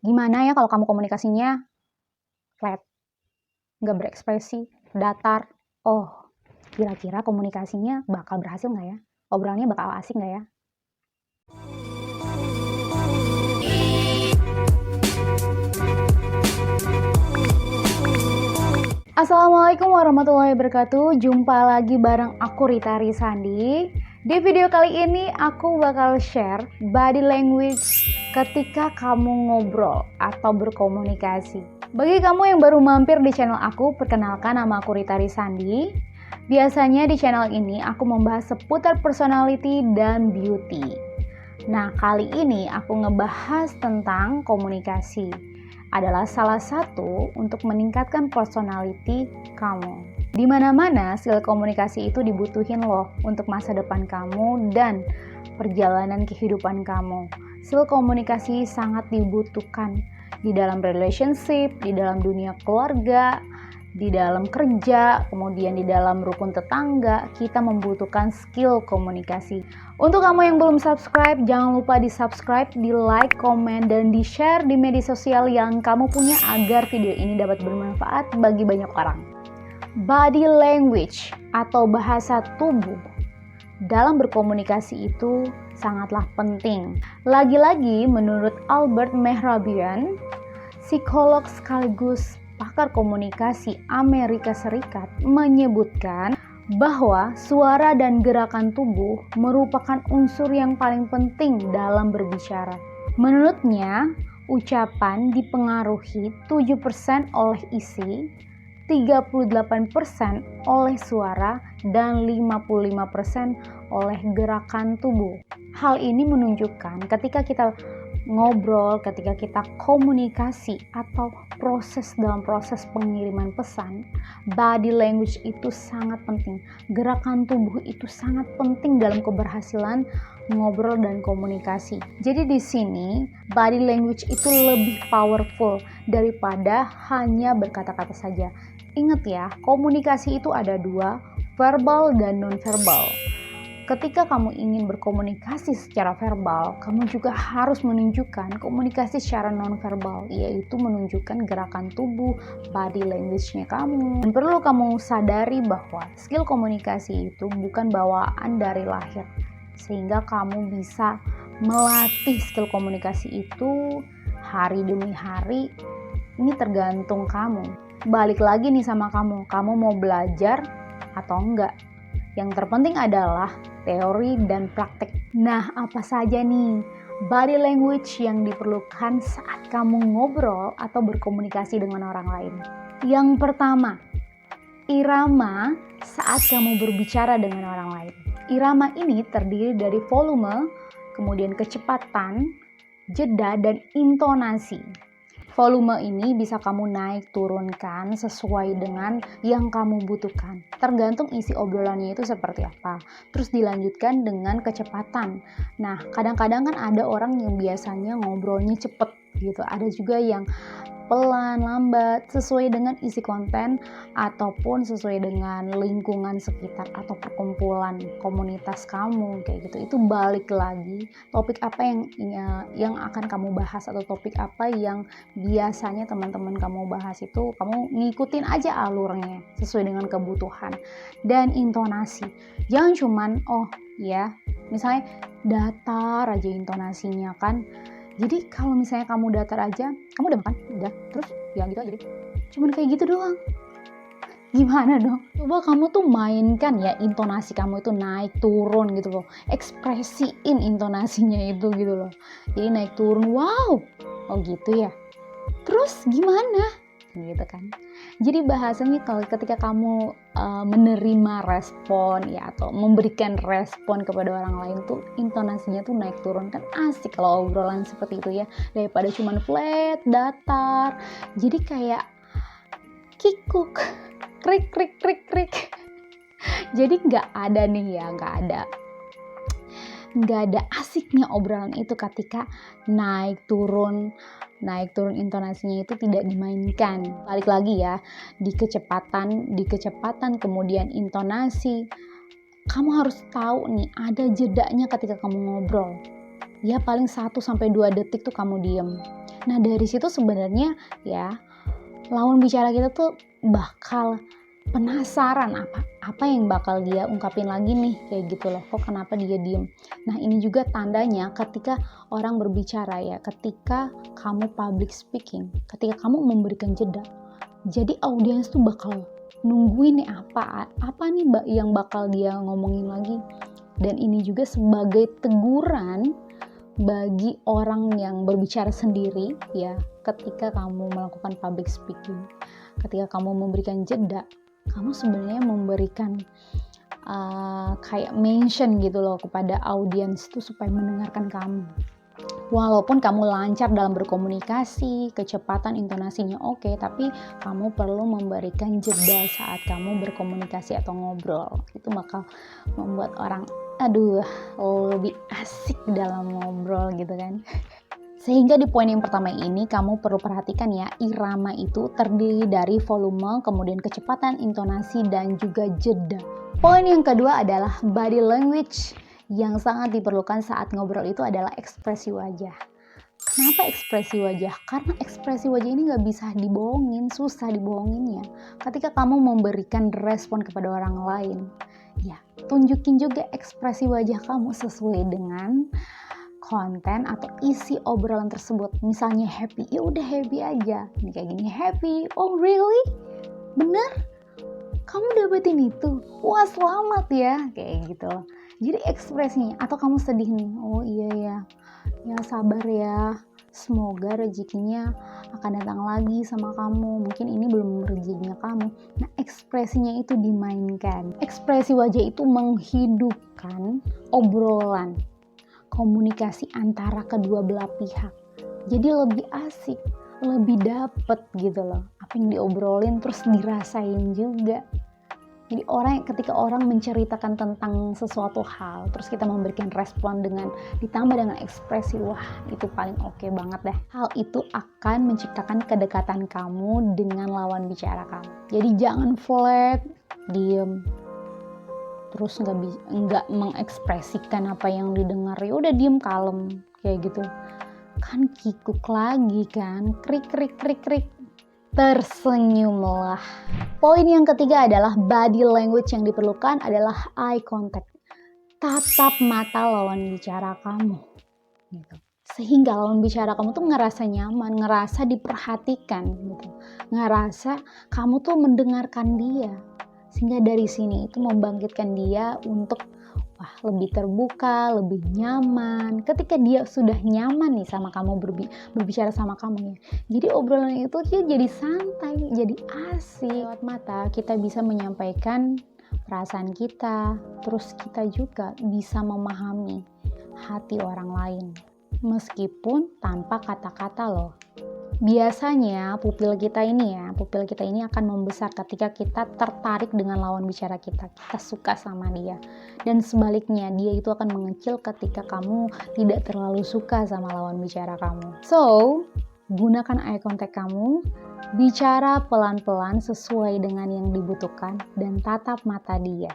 Gimana ya kalau kamu komunikasinya flat, nggak berekspresi, datar? Oh, kira-kira komunikasinya bakal berhasil nggak ya? Obrolannya bakal asik nggak ya? Assalamualaikum warahmatullahi wabarakatuh. Jumpa lagi bareng aku Rita Risandi. Di video kali ini aku bakal share body language ketika kamu ngobrol atau berkomunikasi. Bagi kamu yang baru mampir di channel aku, perkenalkan nama aku Rita Risandi. Biasanya di channel ini aku membahas seputar personality dan beauty. Nah, kali ini aku ngebahas tentang komunikasi. Adalah salah satu untuk meningkatkan personality kamu. Di mana-mana skill komunikasi itu dibutuhin loh untuk masa depan kamu dan perjalanan kehidupan kamu. Skill komunikasi sangat dibutuhkan di dalam relationship, di dalam dunia keluarga, di dalam kerja, kemudian di dalam rukun tetangga, kita membutuhkan skill komunikasi. Untuk kamu yang belum subscribe, jangan lupa di subscribe, di like, komen, dan di share di media sosial yang kamu punya agar video ini dapat bermanfaat bagi banyak orang. Body language atau bahasa tubuh dalam berkomunikasi itu sangatlah penting. Lagi-lagi menurut Albert Mehrabian, psikolog sekaligus pakar komunikasi Amerika Serikat, menyebutkan bahwa suara dan gerakan tubuh merupakan unsur yang paling penting dalam berbicara. Menurutnya, ucapan dipengaruhi 7% oleh isi, 38% oleh suara, dan 55% oleh gerakan tubuh. Hal ini menunjukkan ketika kita ngobrol, ketika kita komunikasi atau dalam proses pengiriman pesan, body language itu sangat penting. Gerakan tubuh itu sangat penting dalam keberhasilan ngobrol dan komunikasi. Jadi di sini body language itu lebih powerful daripada hanya berkata-kata saja. Ingat ya, komunikasi itu ada dua, verbal dan non-verbal. Ketika kamu ingin berkomunikasi secara verbal, kamu juga harus menunjukkan komunikasi secara non-verbal, yaitu menunjukkan gerakan tubuh, body language-nya kamu. Dan perlu kamu sadari bahwa skill komunikasi itu bukan bawaan dari lahir, sehingga kamu bisa melatih skill komunikasi itu hari demi hari. Ini tergantung kamu. Balik lagi nih sama kamu mau belajar atau enggak. Yang terpenting adalah teori dan praktek. Nah, apa saja nih body language yang diperlukan saat kamu ngobrol atau berkomunikasi dengan orang lain? Yang pertama, irama saat kamu berbicara dengan orang lain. Irama ini terdiri dari volume, kemudian kecepatan, jeda, dan intonasi. Volume ini bisa kamu naik turunkan sesuai dengan yang kamu butuhkan. Tergantung isi obrolannya itu seperti apa. Terus dilanjutkan dengan kecepatan. Nah, kadang-kadang kan ada orang yang biasanya ngobrolnya cepet gitu. Ada juga yang pelan, lambat, sesuai dengan isi konten ataupun sesuai dengan lingkungan sekitar atau perkumpulan komunitas kamu kayak gitu. Itu balik lagi topik apa yang akan kamu bahas atau topik apa yang biasanya teman-teman kamu bahas, itu kamu ngikutin aja alurnya sesuai dengan kebutuhan. Dan intonasi, jangan cuman misalnya datar aja intonasinya kan. Jadi kalau misalnya kamu datar aja, kamu udah makan, udah, terus ya gitu aja deh. Cuman kayak gitu doang. Gimana dong? Coba kamu tuh mainkan ya intonasi kamu itu naik turun gitu loh. Ekspresiin intonasinya itu gitu loh. Jadi naik turun, wow. Oh gitu ya. Terus gimana? Gitu kan. Jadi bahasanya kalau ketika kamu menerima respon ya atau memberikan respon kepada orang lain tuh intonasinya tuh naik turun, kan asik kalau obrolan seperti itu ya, daripada cuman flat, datar. Jadi kayak kikuk, krik krik krik krik. Jadi nggak ada asiknya obrolan itu ketika naik turun intonasinya itu tidak dimainkan. Balik lagi ya, di kecepatan kemudian intonasi. Kamu harus tahu nih, ada jedanya ketika kamu ngobrol. Ya paling 1-2 detik tuh kamu diem. Nah dari situ sebenarnya ya lawan bicara kita tuh bakal penasaran apa yang bakal dia ungkapin lagi nih, kayak gitu loh, kok kenapa dia diem. Nah ini juga tandanya ketika orang berbicara ya, ketika kamu public speaking, ketika kamu memberikan jeda, jadi audiens tuh bakal nungguin nih apa nih yang bakal dia ngomongin lagi. Dan ini juga sebagai teguran bagi orang yang berbicara sendiri ya, ketika kamu melakukan public speaking, ketika kamu memberikan jeda, kamu sebenarnya memberikan kayak mention gitu loh kepada audiens itu supaya mendengarkan kamu. Walaupun kamu lancar dalam berkomunikasi, kecepatan intonasinya oke, tapi kamu perlu memberikan jeda saat kamu berkomunikasi atau ngobrol. Itu bakal membuat orang lebih asik dalam ngobrol gitu kan. Sehingga di poin yang pertama ini kamu perlu perhatikan ya, irama itu terdiri dari volume, kemudian kecepatan intonasi, dan juga jeda. Poin yang kedua adalah body language. Yang sangat diperlukan saat ngobrol itu adalah ekspresi wajah. Kenapa ekspresi wajah? Karena ekspresi wajah ini gak bisa dibohongin, susah dibohonginnya. Ketika kamu memberikan respon kepada orang lain, ya tunjukin juga ekspresi wajah kamu sesuai dengan konten atau isi obrolan tersebut. Misalnya happy, ya udah happy aja. Ini kayak gini, happy. Oh really? Bener? Kamu dapetin itu? Wah selamat ya, kayak gitu. Jadi ekspresinya. Atau kamu sedih nih, oh iya ya, ya sabar ya, semoga rezekinya akan datang lagi sama kamu, mungkin ini belum rezekinya kamu. Nah ekspresinya itu dimainkan. Ekspresi wajah itu menghidupkan obrolan, komunikasi antara kedua belah pihak. Jadi lebih asik, lebih dapet gitu loh, apa yang diobrolin terus dirasain juga. Jadi ketika orang menceritakan tentang sesuatu hal, terus kita memberikan respon ditambah dengan ekspresi, wah itu paling oke banget deh. Hal itu akan menciptakan kedekatan kamu dengan lawan bicara kamu. Jadi jangan flat, diem, terus nggak mengekspresikan apa yang didengar, ya udah diem kalem kayak gitu. Kan kikuk lagi kan, krik krik krik krik. Tersenyumlah. Poin yang ketiga adalah body language. Yang diperlukan adalah eye contact. Tatap mata lawan bicara kamu gitu. Sehingga lawan bicara kamu tuh ngerasa nyaman, ngerasa diperhatikan gitu. Ngerasa kamu tuh mendengarkan dia. Sehingga dari sini itu membangkitkan dia untuk lebih terbuka, lebih nyaman. Ketika dia sudah nyaman nih sama kamu, berbicara sama kamu ya, jadi obrolan itu dia jadi santai, jadi asik. Lewat mata kita bisa menyampaikan perasaan kita, terus kita juga bisa memahami hati orang lain meskipun tanpa kata-kata loh. Biasanya pupil kita ini akan membesar ketika kita tertarik dengan lawan bicara kita suka sama dia. Dan sebaliknya, dia itu akan mengecil ketika kamu tidak terlalu suka sama lawan bicara kamu. So, gunakan eye contact kamu, bicara pelan-pelan sesuai dengan yang dibutuhkan, dan tatap mata dia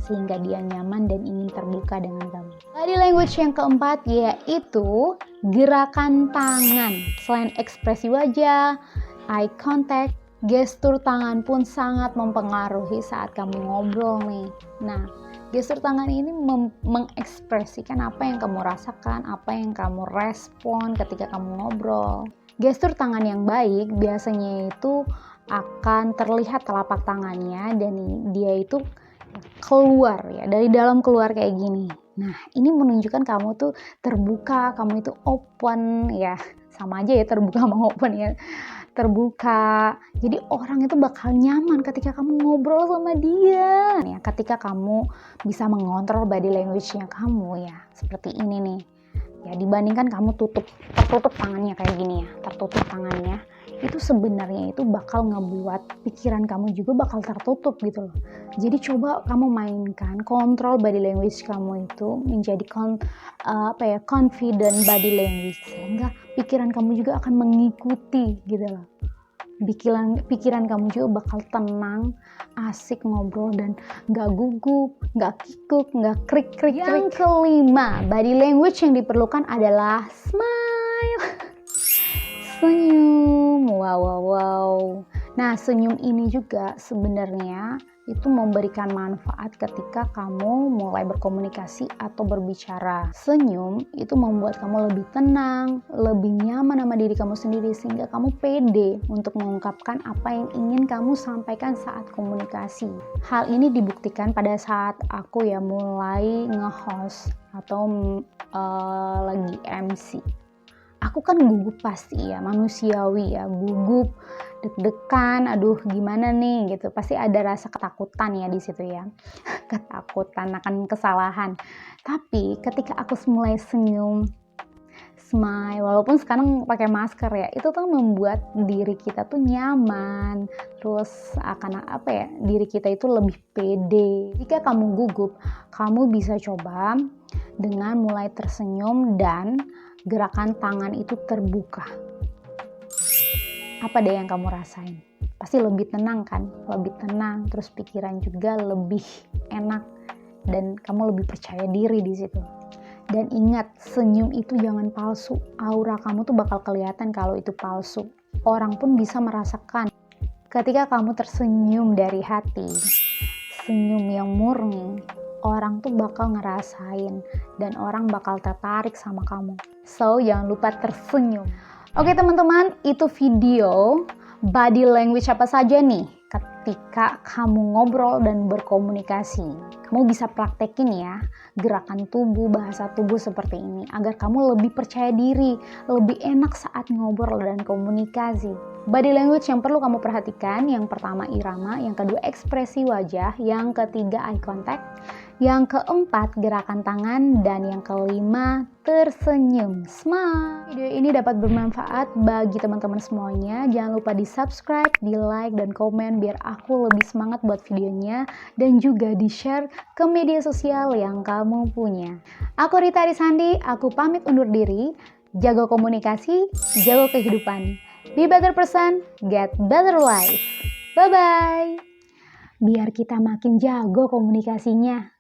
sehingga dia nyaman dan ingin terbuka dengan kamu. Body language yang keempat yaitu gerakan tangan. Selain ekspresi wajah, eye contact, gestur tangan pun sangat mempengaruhi saat kamu ngobrol nih. Nah, gestur tangan ini mengekspresikan apa yang kamu rasakan, apa yang kamu respon ketika kamu ngobrol. Gestur tangan yang baik biasanya itu akan terlihat telapak tangannya dan dia itu keluar ya, dari dalam keluar kayak gini. Nah, ini menunjukkan kamu tuh terbuka, kamu itu open ya. Sama aja ya terbuka sama open ya. Terbuka. Jadi orang itu bakal nyaman ketika kamu ngobrol sama dia. Ya, ketika kamu bisa mengontrol body language-nya kamu ya. Seperti ini nih. Ya, dibandingkan kamu tertutup tangannya kayak gini ya. Tertutup tangannya. Itu sebenarnya itu bakal ngebuat pikiran kamu juga bakal tertutup gitu loh. Jadi coba kamu mainkan kontrol body language kamu itu menjadi confident body language, sehingga pikiran kamu juga akan mengikuti gitu loh. Pikiran kamu juga bakal tenang, asik ngobrol dan gak gugup, gak kikuk, gak krik-krik. Yang kelima, body language yang diperlukan adalah smile. Senyum, wow, wow, wow. Nah, senyum ini juga sebenarnya itu memberikan manfaat ketika kamu mulai berkomunikasi atau berbicara. Senyum itu membuat kamu lebih tenang, lebih nyaman sama diri kamu sendiri, sehingga kamu pede untuk mengungkapkan apa yang ingin kamu sampaikan saat komunikasi. Hal ini dibuktikan pada saat aku ya mulai nge-host atau lagi MC. Aku kan gugup pasti ya, manusiawi ya, gugup, deg-degan, aduh gimana nih gitu. Pasti ada rasa ketakutan ya di situ ya. Ketakutan akan kesalahan. Tapi ketika aku mulai senyum, smile, walaupun sekarang pakai masker ya, itu tuh membuat diri kita tuh nyaman. Terus akan apa ya, diri kita itu lebih pede. Jika kamu gugup, kamu bisa coba dengan mulai tersenyum dan gerakan tangan itu terbuka. Apa deh yang kamu rasain? Pasti lebih tenang kan? Lebih tenang, terus pikiran juga lebih enak dan kamu lebih percaya diri di situ. Dan ingat, senyum itu jangan palsu. Aura kamu tuh bakal kelihatan kalau itu palsu. Orang pun bisa merasakan ketika kamu tersenyum dari hati. Senyum yang murni, orang tuh bakal ngerasain dan orang bakal tertarik sama kamu. So, jangan lupa tersenyum. Oke teman-teman, itu video body language apa saja nih ketika kamu ngobrol dan berkomunikasi. Kamu bisa praktekin ya gerakan tubuh, bahasa tubuh seperti ini agar kamu lebih percaya diri, lebih enak saat ngobrol dan komunikasi. Body language yang perlu kamu perhatikan, yang pertama irama, yang kedua ekspresi wajah, yang ketiga eye contact, yang keempat gerakan tangan, dan yang kelima tersenyum. Smile. Video ini dapat bermanfaat bagi teman-teman semuanya. Jangan lupa di subscribe, di like, dan komen biar aku lebih semangat buat videonya, dan juga di share ke media sosial yang kamu punya. Aku Rita Arisandi, aku pamit undur diri. Jaga komunikasi, jaga kehidupan. Be better person, get better life. Bye-bye. Biar kita makin jago komunikasinya.